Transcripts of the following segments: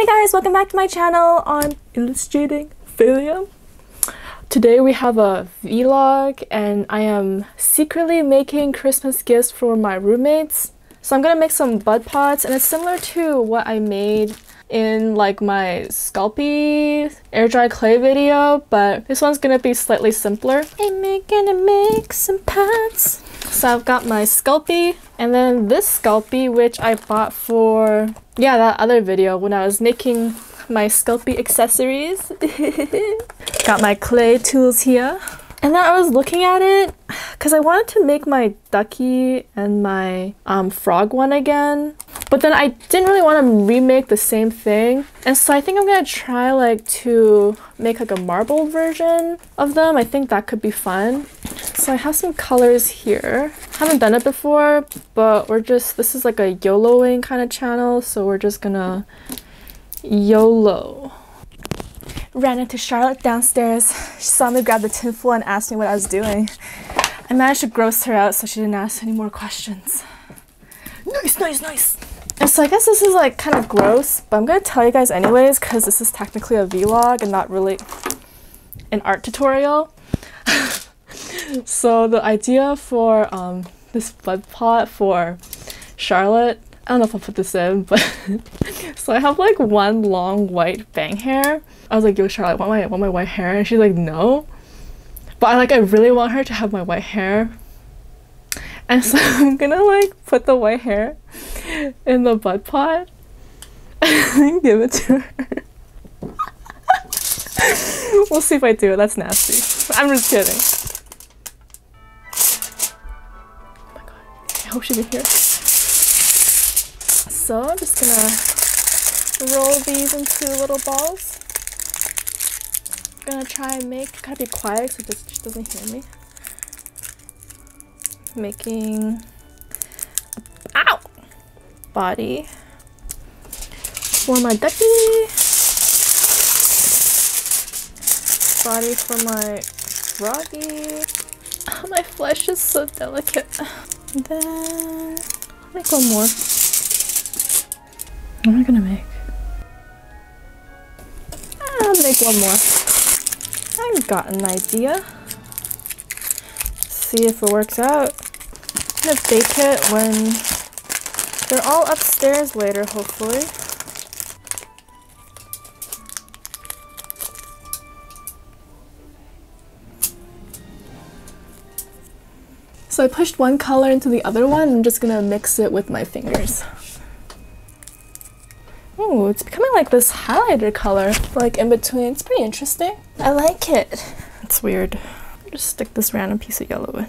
Hey guys, welcome back to my channel on Illustrating Philium. Today we have a vlog and I am secretly making Christmas gifts for my roommates. So I'm gonna make some bud pots and it's similar to what I made in like my Sculpey air dry clay video, but this one's gonna be slightly simpler. I'm gonna make some pots. So I've got my Sculpey and then this Sculpey which I bought for that other video when I was making my Sculpey accessories. Got my clay tools here. And then I was looking at it because I wanted to make my ducky and my frog one again. But then I didn't really want to remake the same thing. And so I think I'm going to try like to make like a marble version of them. I think that could be fun. So I have some colors here. Haven't done it before, but this is like a YOLOing kind of channel. So we're just gonna YOLO. Ran into Charlotte downstairs. She saw me grab the tinfoil and asked me what I was doing. I managed to gross her out so she didn't ask any more questions. Nice. And so I guess this is like kind of gross, but I'm gonna tell you guys anyways because this is technically a vlog and not really an art tutorial. So the idea for this bud pot for Charlotte, I don't know if I'll put this in, but so I have like one long white bang hair. I was like, yo Charlotte, want my white hair? And she's like, no. But I really want her to have my white hair. And so I'm gonna like put the white hair in the bud pot and give it to her. We'll see if I do it. That's nasty. I'm just kidding. Oh my god. I hope she can hear. So I'm just gonna roll these into little balls. I'm gonna try and gotta be quiet so she doesn't hear me. Making body for my ducky, body for my froggy. Oh, my flesh is so delicate. And then I'll make one more. What am I gonna make? I'll make one more. I've got an idea. See if it works out. I'm gonna bake it when they're all upstairs later, hopefully. So I pushed one color into the other one. I'm just gonna mix it with my fingers. Oh, it's becoming like this highlighter color, like in between. It's pretty interesting. I like it. It's weird. I'll just stick this random piece of yellow in.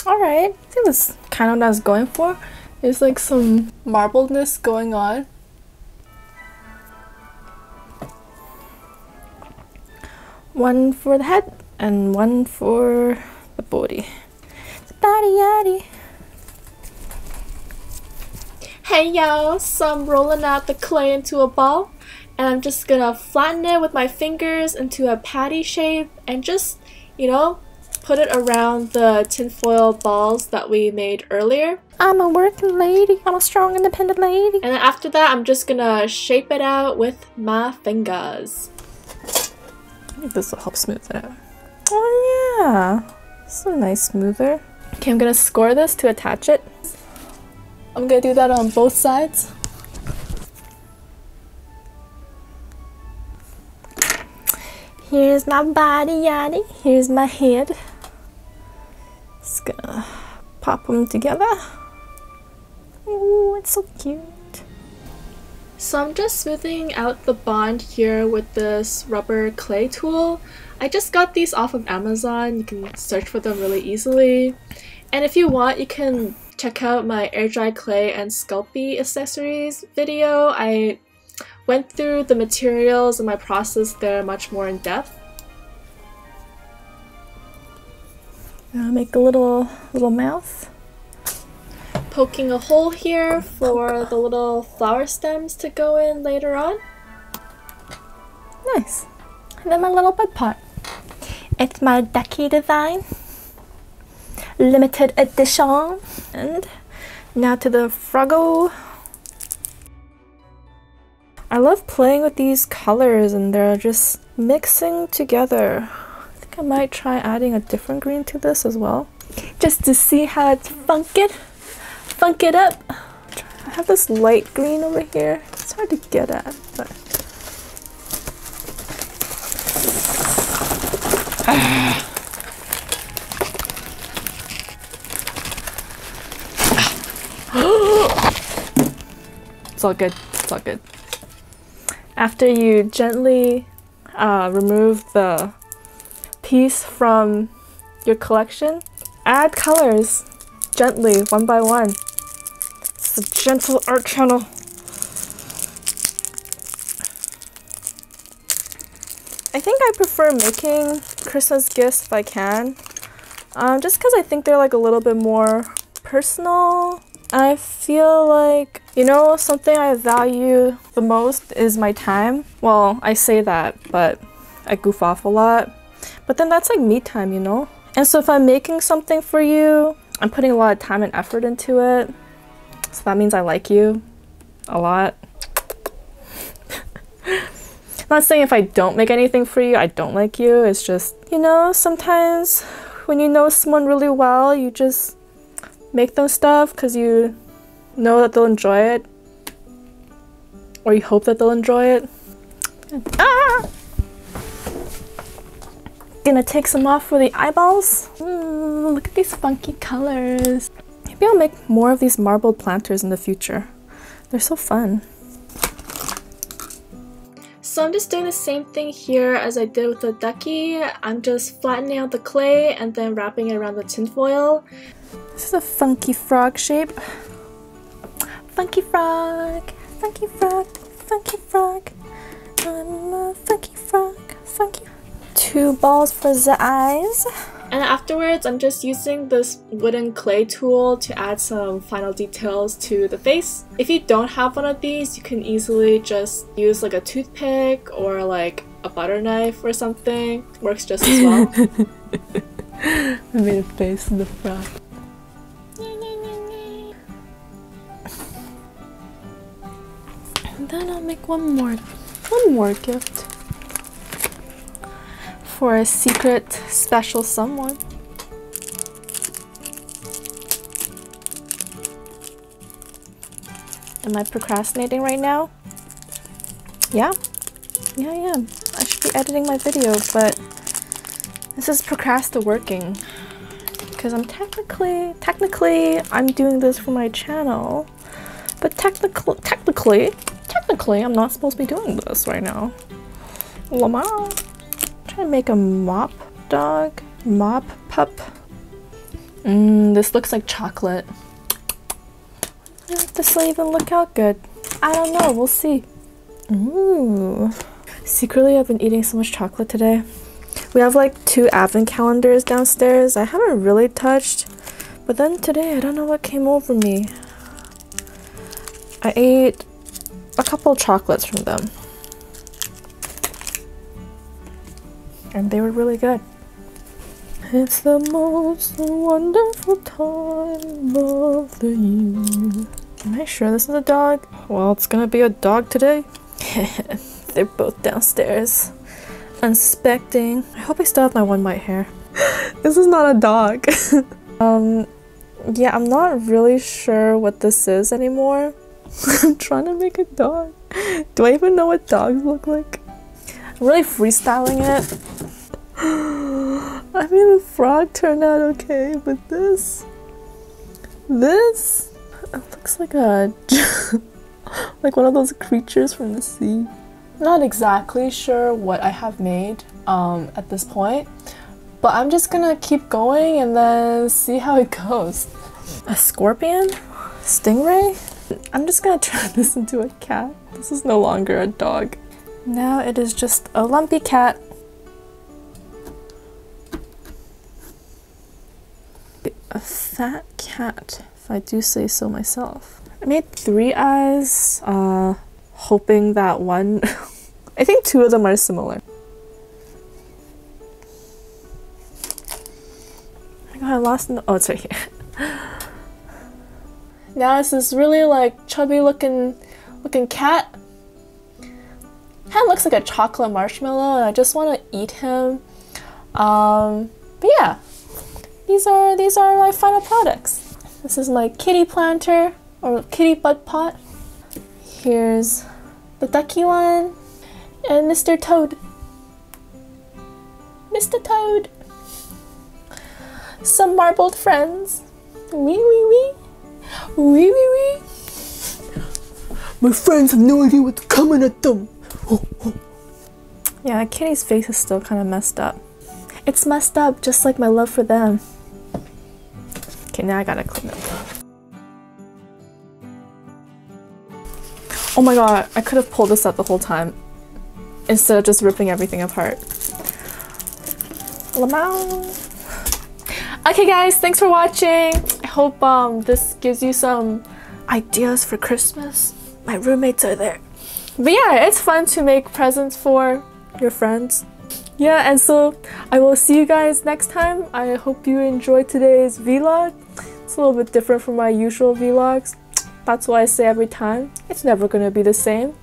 Alright, I think that's kind of what I was going for. There's like some marbledness going on. One for the head and one for the body. Body yaddy. Hey y'all, so I'm rolling out the clay into a ball and I'm just gonna flatten it with my fingers into a patty shape and just, put it around the tinfoil balls that we made earlier. I'm a working lady. I'm a strong, independent lady. And then after that, I'm just gonna shape it out with my fingers. I think this will help smooth it out. Oh yeah, this is a nice smoother. Okay, I'm gonna score this to attach it. I'm gonna do that on both sides. Here's my body yaddy. Here's my head. Just gonna pop them together. Oh, it's so cute. So I'm just smoothing out the bond here with this rubber clay tool. I just got these off of Amazon. You can search for them really easily. And if you want, you can check out my air dry clay and Sculpey accessories video. I went through the materials and my process there much more in depth. I'll make a little mouth. Poking a hole here for the little flower stems to go in later on. Nice. And then my little bud pot. It's my ducky design. limited edition. And now to the Froggle. I love playing with these colors and they're just mixing together. I think I might try adding a different green to this as well, just to see how it's funk it up. I have this light green over here. It's hard to get at, but it's all good. It's all good. After you gently remove the piece from your collection, add colors gently, one by one. It's a gentle art channel. I think I prefer making Christmas gifts if I can, just because I think they're like a little bit more personal. I feel like, you know, something I value the most is my time. Well, I say that, but I goof off a lot. But then that's like me time, you know? And so if I'm making something for you, I'm putting a lot of time and effort into it. So that means I like you a lot. I'm not saying if I don't make anything for you, I don't like you. It's just, you know, sometimes when you know someone really well, you just make them stuff because you know that they'll enjoy it, or you hope that they'll enjoy it. Ah! Gonna take some off for the eyeballs. Look at these funky colors. Maybe I'll make more of these marbled planters in the future. They're so fun. So I'm just doing the same thing here as I did with the ducky. I'm just flattening out the clay and then wrapping it around the tinfoil. This is a funky frog shape. Funky frog, funky frog, funky frog. I'm a funky frog, funky. 2 balls for the eyes. And afterwards, I'm just using this wooden clay tool to add some final details to the face. If you don't have one of these, you can easily just use like a toothpick or like a butter knife or something. Works just as well. I made a face in the frog. And then I'll make one more gift for a secret special someone. Am I procrastinating right now? Yeah? Yeah, I am. I should be editing my video, but this is procrasti-working. Because I'm technically I'm doing this for my channel. But technically, I'm not supposed to be doing this right now. Lamau. Trying to make a mop dog, mop pup. This looks like chocolate. Does this even look out good? I don't know, we'll see. Ooh. Secretly, I've been eating so much chocolate today. We have like 2 advent calendars downstairs I haven't really touched, but then today I don't know what came over me. I ate a couple chocolates from them. And they were really good. It's the most wonderful time of the year. Am I sure this is a dog? Well, it's gonna be a dog today. They're both downstairs, inspecting. I hope I still have my one white hair. This is not a dog. Yeah, I'm not really sure what this is anymore. I'm trying to make a dog. Do I even know what dogs look like? I'm really freestyling it. I mean, the frog turned out okay, but this it looks like a like one of those creatures from the sea. Not exactly sure what I have made at this point, but I'm just gonna keep going and then see how it goes. A scorpion? Stingray? I'm just gonna turn this into a cat. This is no longer a dog. Now it is just a lumpy cat. A fat cat, if I do say so myself. I made 3 eyes, hoping that one... I think 2 of them are similar. I got I lost oh, it's right here. Now it's this really like chubby looking cat. Kind of looks like a chocolate marshmallow, and I just want to eat him. But yeah, these are my final products. This is my kitty planter or kitty bud pot. Here's the ducky one and Mr. Toad. Mr. Toad. Some marbled friends. Wee wee wee. Wee wee wee. My friends have no idea what's coming at them. Oh, oh. Yeah, Kitty's face is still kind of messed up. It's messed up just like my love for them. Okay, now I gotta clean up. Oh my god, I could have pulled this out the whole time instead of just ripping everything apart. Lamau. Okay guys, thanks for watching. I hope this gives you some ideas for Christmas. My roommates are there. But yeah, it's fun to make presents for your friends. Yeah, and so I will see you guys next time. I hope you enjoyed today's vlog. It's a little bit different from my usual vlogs. That's why I say every time, it's never gonna be the same.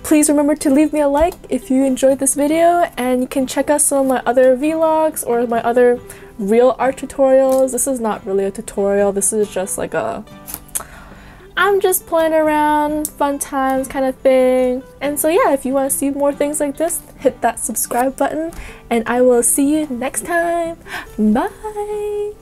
Please remember to leave me a like if you enjoyed this video, and you can check out some of my other vlogs or my other real art tutorials. This is not really a tutorial, this is just like a I'm just playing around, fun times kind of thing. And so yeah, if you want to see more things like this, hit that subscribe button, and I will see you next time. Bye!